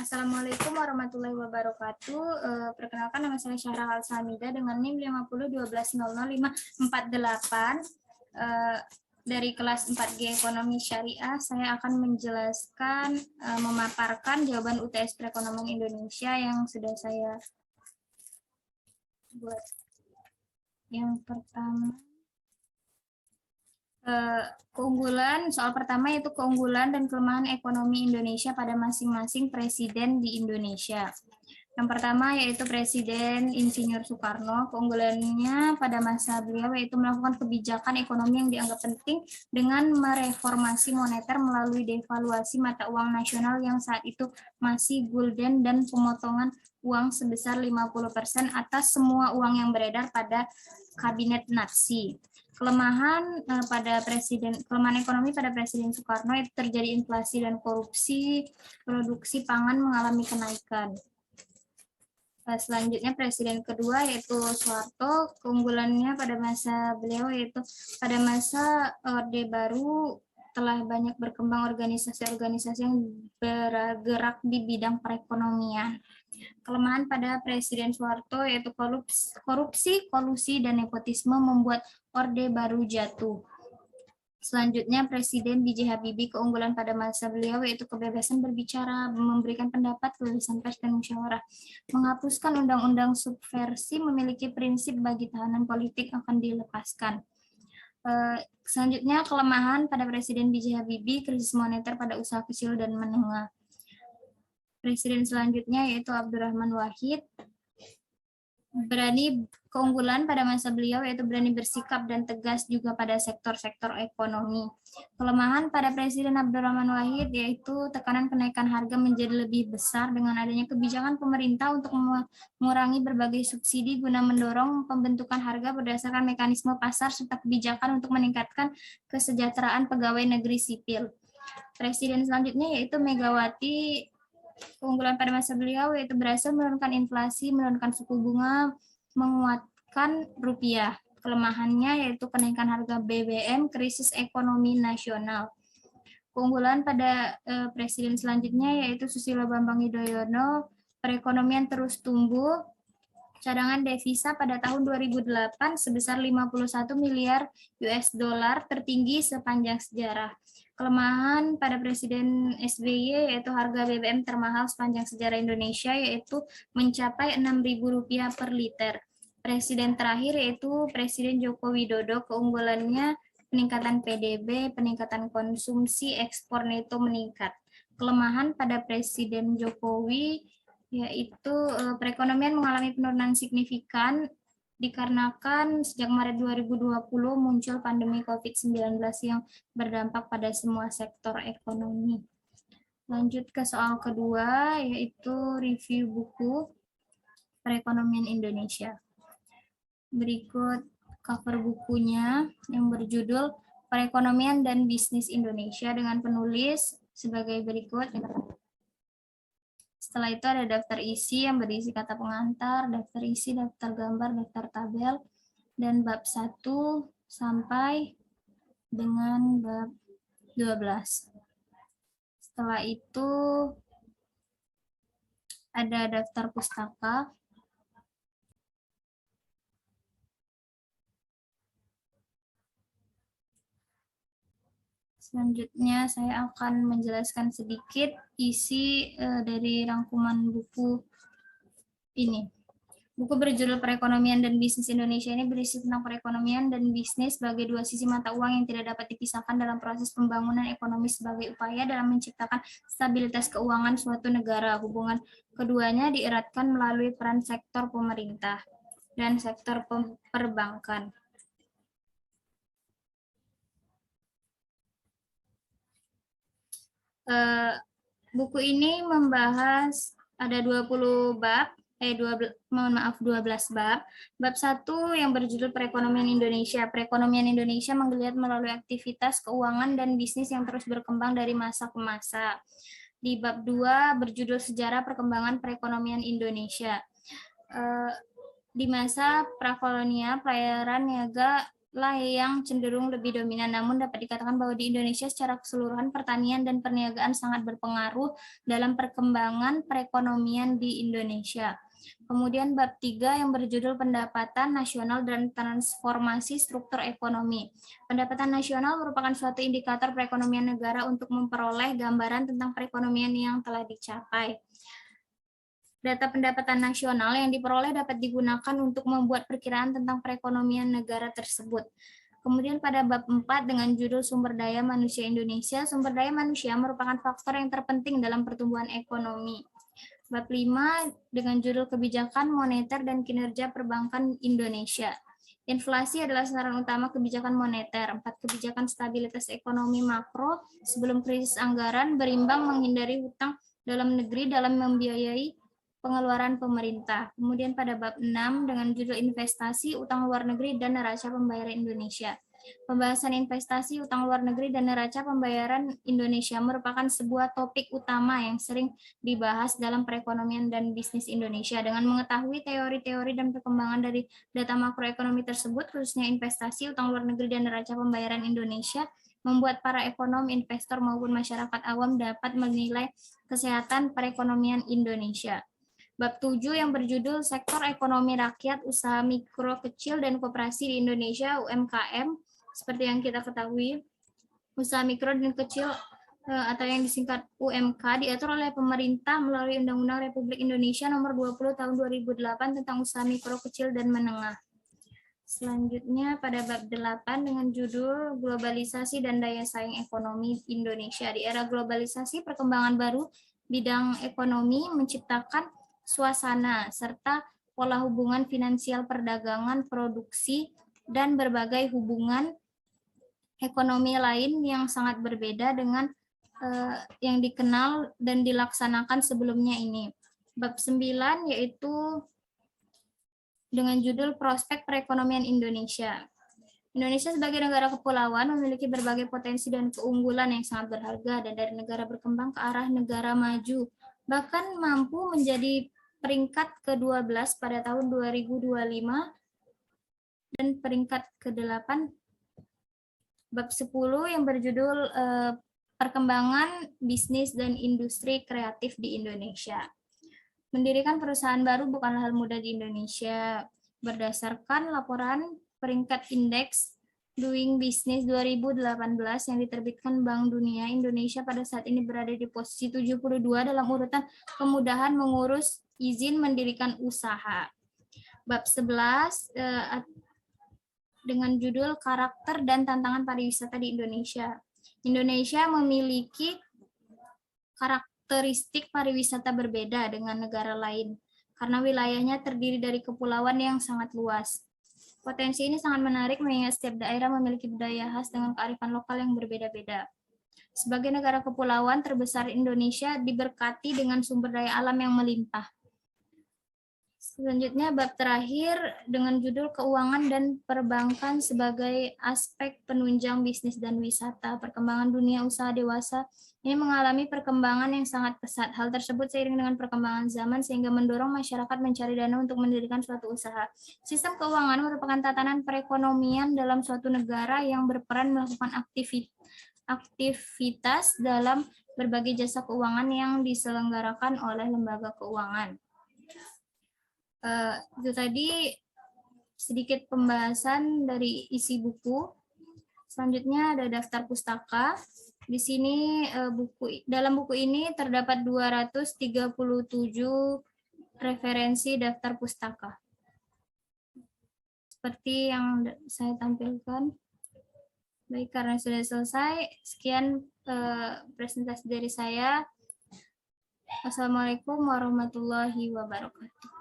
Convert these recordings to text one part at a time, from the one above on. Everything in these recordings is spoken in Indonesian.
Assalamualaikum warahmatullahi wabarakatuh. Perkenalkan, nama saya Syahra Al-Samida dengan NIM 5012000548. Dari kelas 4G Ekonomi Syariah, saya akan menjelaskan, memaparkan jawaban UTS Perekonomian Indonesia yang sudah saya buat. Yang pertama, soal pertama yaitu keunggulan dan kelemahan ekonomi Indonesia pada masing-masing presiden di Indonesia. Yang pertama yaitu Presiden Insinyur Soekarno. Keunggulannya pada masa beliau yaitu melakukan kebijakan ekonomi yang dianggap penting dengan mereformasi moneter melalui devaluasi mata uang nasional yang saat itu masih gulden dan pemotongan uang sebesar 50% atas semua uang yang beredar pada kabinet Nazi. Kelemahan ekonomi pada Presiden Soekarno itu terjadi inflasi dan korupsi, produksi pangan mengalami kenaikan. Selanjutnya Presiden kedua yaitu Soeharto. Keunggulannya pada masa beliau yaitu pada masa Orde Baru telah banyak berkembang organisasi-organisasi yang bergerak di bidang perekonomian. Kelemahan pada Presiden Soeharto yaitu korupsi, kolusi, dan nepotisme membuat Orde Baru jatuh. Selanjutnya Presiden B.J. Habibie. Keunggulan pada masa beliau yaitu kebebasan berbicara, memberikan pendapat, kebebasan pers, dan musyawarah. Menghapuskan undang-undang subversi, memiliki prinsip bagi tahanan politik akan dilepaskan. Selanjutnya kelemahan pada Presiden B.J. Habibie, krisis moneter pada usaha kecil dan menengah. Presiden selanjutnya yaitu Abdurrahman Wahid. Keunggulan pada masa beliau yaitu berani bersikap dan tegas juga pada sektor-sektor ekonomi. Kelemahan pada Presiden Abdurrahman Wahid yaitu tekanan kenaikan harga menjadi lebih besar dengan adanya kebijakan pemerintah untuk mengurangi berbagai subsidi guna mendorong pembentukan harga berdasarkan mekanisme pasar serta kebijakan untuk meningkatkan kesejahteraan pegawai negeri sipil. Presiden selanjutnya yaitu Megawati. Keunggulan pada masa beliau yaitu berhasil menurunkan inflasi, menurunkan suku bunga, menguatkan rupiah. Kelemahannya yaitu kenaikan harga BBM, krisis ekonomi nasional. Keunggulan pada presiden selanjutnya yaitu Susilo Bambang Yudhoyono. Perekonomian terus tumbuh. Cadangan devisa pada tahun 2008 sebesar 51 miliar US dollar, tertinggi sepanjang sejarah. Kelemahan pada Presiden SBY yaitu harga BBM termahal sepanjang sejarah Indonesia yaitu mencapai Rp6.000 per liter. Presiden terakhir yaitu Presiden Joko Widodo. Keunggulannya peningkatan PDB, peningkatan konsumsi, ekspor neto meningkat. Kelemahan pada Presiden Jokowi yaitu perekonomian mengalami penurunan signifikan dikarenakan sejak Maret 2020 muncul pandemi COVID-19 yang berdampak pada semua sektor ekonomi. Lanjut ke soal kedua, yaitu review buku Perekonomian Indonesia. Berikut cover bukunya yang berjudul Perekonomian dan Bisnis Indonesia dengan penulis sebagai berikut. Setelah itu ada daftar isi yang berisi kata pengantar, daftar isi, daftar gambar, daftar tabel, dan bab 1 sampai dengan bab 12. Setelah itu ada daftar pustaka. Selanjutnya saya akan menjelaskan sedikit isi dari rangkuman buku ini. Buku berjudul Perekonomian dan Bisnis Indonesia ini berisi tentang perekonomian dan bisnis sebagai dua sisi mata uang yang tidak dapat dipisahkan dalam proses pembangunan ekonomi sebagai upaya dalam menciptakan stabilitas keuangan suatu negara. Hubungan keduanya dieratkan melalui peran sektor pemerintah dan sektor perbankan. Buku ini membahas ada 20 bab, 12 bab. Bab 1 yang berjudul Perekonomian Indonesia. Perekonomian Indonesia menggeliat melalui aktivitas keuangan dan bisnis yang terus berkembang dari masa ke masa. Di bab 2 berjudul Sejarah Perkembangan Perekonomian Indonesia. Di masa prakolonial, pelayaran niaga lah yang cenderung lebih dominan. Namun dapat dikatakan bahwa di Indonesia secara keseluruhan pertanian dan perniagaan sangat berpengaruh dalam perkembangan perekonomian di Indonesia. Kemudian bab 3 yang berjudul Pendapatan Nasional dan Transformasi Struktur Ekonomi. Pendapatan nasional merupakan suatu indikator perekonomian negara untuk memperoleh gambaran tentang perekonomian yang telah dicapai. Data pendapatan nasional yang diperoleh dapat digunakan untuk membuat perkiraan tentang perekonomian negara tersebut. Kemudian pada bab 4 dengan judul Sumber Daya Manusia Indonesia, sumber daya manusia merupakan faktor yang terpenting dalam pertumbuhan ekonomi. Bab 5 dengan judul Kebijakan Moneter dan Kinerja Perbankan Indonesia. Inflasi adalah sasaran utama kebijakan moneter. 4. Kebijakan stabilitas ekonomi makro sebelum krisis anggaran berimbang menghindari hutang dalam negeri dalam membiayai pengeluaran pemerintah. Kemudian pada bab 6 dengan judul Investasi, Utang Luar Negeri, dan Neraca Pembayaran Indonesia. Pembahasan investasi, utang luar negeri, dan neraca pembayaran Indonesia merupakan sebuah topik utama yang sering dibahas dalam perekonomian dan bisnis Indonesia. Dengan mengetahui teori-teori dan perkembangan dari data makroekonomi tersebut, khususnya investasi, utang luar negeri, dan neraca pembayaran Indonesia, membuat para ekonom, investor, maupun masyarakat awam dapat menilai kesehatan perekonomian Indonesia. Bab 7 yang berjudul Sektor Ekonomi Rakyat, Usaha Mikro, Kecil, dan Koperasi di Indonesia, UMKM. Seperti yang kita ketahui, usaha mikro dan kecil atau yang disingkat UMK diatur oleh pemerintah melalui Undang-Undang Republik Indonesia Nomor 20 Tahun 2008 tentang usaha mikro, kecil, dan menengah. Selanjutnya pada bab 8 dengan judul Globalisasi dan Daya Saing Ekonomi Indonesia. Di era globalisasi, perkembangan baru bidang ekonomi menciptakan suasana serta pola hubungan finansial perdagangan, produksi, dan berbagai hubungan ekonomi lain yang sangat berbeda dengan yang dikenal dan dilaksanakan sebelumnya ini. Bab 9 yaitu dengan judul Prospek Perekonomian Indonesia. Indonesia sebagai negara kepulauan memiliki berbagai potensi dan keunggulan yang sangat berharga, dan dari negara berkembang ke arah negara maju, bahkan mampu menjadi peringkat ke-12 pada tahun 2025 dan peringkat ke-8 bab 10 yang berjudul Perkembangan Bisnis dan Industri Kreatif di Indonesia. Mendirikan perusahaan baru bukanlah hal mudah di Indonesia. Berdasarkan laporan peringkat indeks Doing Business 2018 yang diterbitkan Bank Dunia, Indonesia pada saat ini berada di posisi 72 dalam urutan kemudahan mengurus izin mendirikan usaha. Bab 11 dengan judul Karakter dan Tantangan Pariwisata di Indonesia. Indonesia memiliki karakteristik pariwisata berbeda dengan negara lain karena wilayahnya terdiri dari kepulauan yang sangat luas. Potensi ini sangat menarik mengingat setiap daerah memiliki budaya khas dengan kearifan lokal yang berbeda-beda. Sebagai negara kepulauan terbesar Indonesia diberkati dengan sumber daya alam yang melimpah. Selanjutnya bab terakhir dengan judul Keuangan dan Perbankan sebagai aspek penunjang bisnis dan wisata. Perkembangan dunia usaha dewasa ini mengalami perkembangan yang sangat pesat. Hal tersebut seiring dengan perkembangan zaman sehingga mendorong masyarakat mencari dana untuk mendirikan suatu usaha. Sistem keuangan merupakan tatanan perekonomian dalam suatu negara yang berperan melakukan aktivitas dalam berbagai jasa keuangan yang diselenggarakan oleh lembaga keuangan. Itu tadi sedikit pembahasan dari isi buku. Selanjutnya ada daftar pustaka. Di sini dalam buku ini terdapat 237 referensi daftar pustaka. Seperti yang saya tampilkan. Baik, karena sudah selesai, sekian presentasi dari saya. Wassalamualaikum warahmatullahi wabarakatuh.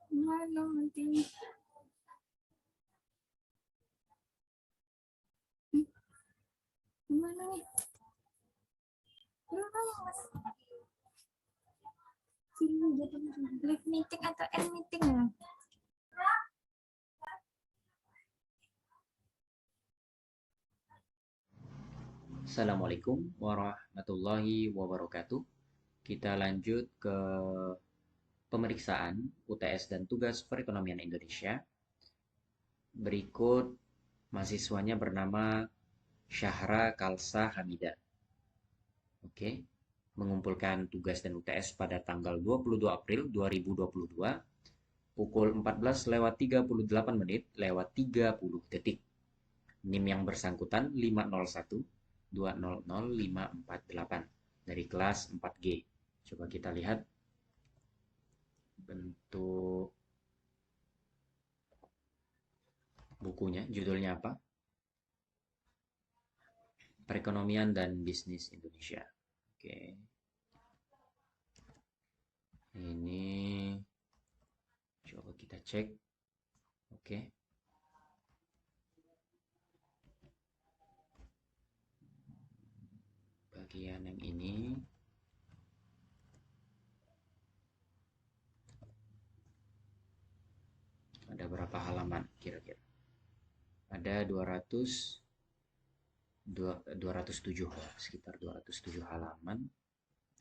Mana nanti? Mana nih? Live meeting atau end meeting ya? Assalamualaikum warahmatullahi wabarakatuh. Kita lanjut ke pemeriksaan UTS dan tugas perekonomian Indonesia. Berikut mahasiswanya bernama Syahra Kalsa Hamida. Oke, mengumpulkan tugas dan UTS pada tanggal 22 April 2022 pukul 14:38 NIM yang bersangkutan 501-200-548 dari kelas 4G. Coba kita lihat bentuk bukunya, judulnya apa? Perekonomian dan Bisnis Indonesia. Oke. Ini coba kita cek. Oke. Bagian yang ini ada berapa halaman kira-kira? Ada 207, sekitar 207 halaman.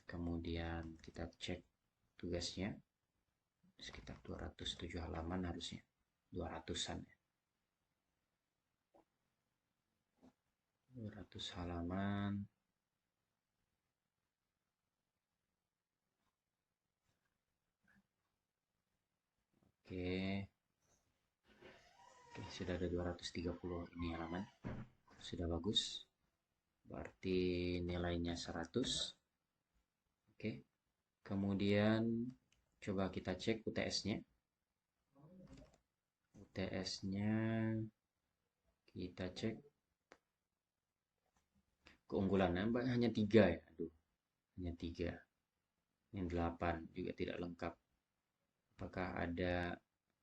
Kemudian kita cek tugasnya sekitar 207 halaman harusnya. 200-an ya. 200 halaman. Oke. Oke, sudah ada 230 ini halaman. Sudah bagus. Berarti nilainya 100. Oke. Kemudian coba kita cek UTS-nya. UTS-nya kita cek. Keunggulannya hanya 3 ya. Aduh, hanya 3. Yang 8 juga tidak lengkap. Apakah ada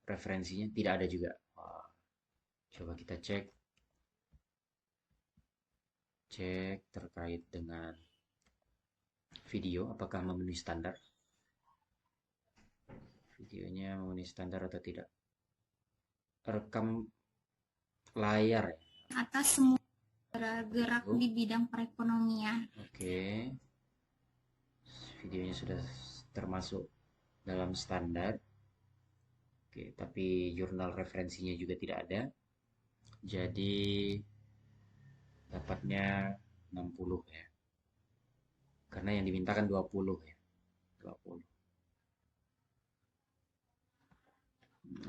referensinya? Tidak ada juga. Wah, coba kita cek. Cek terkait dengan video, apakah memenuhi standar? Videonya memenuhi standar atau tidak? Rekam layar ya? Atas semua gerak di bidang perekonomian. Oke. Videonya sudah termasuk dalam standar. Oke, tapi jurnal referensinya juga tidak ada. Jadi dapatnya 60 ya. Karena yang dimintakan 20 ya. 20.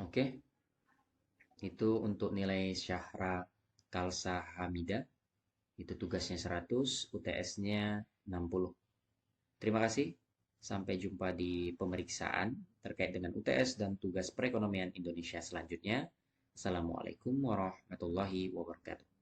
Oke. Itu untuk nilai Syahra Kalsa Hamida. Itu tugasnya 100, UTS-nya 60. Terima kasih. Sampai jumpa di pemeriksaan terkait dengan UTS dan tugas perekonomian Indonesia selanjutnya. Assalamualaikum warahmatullahi wabarakatuh.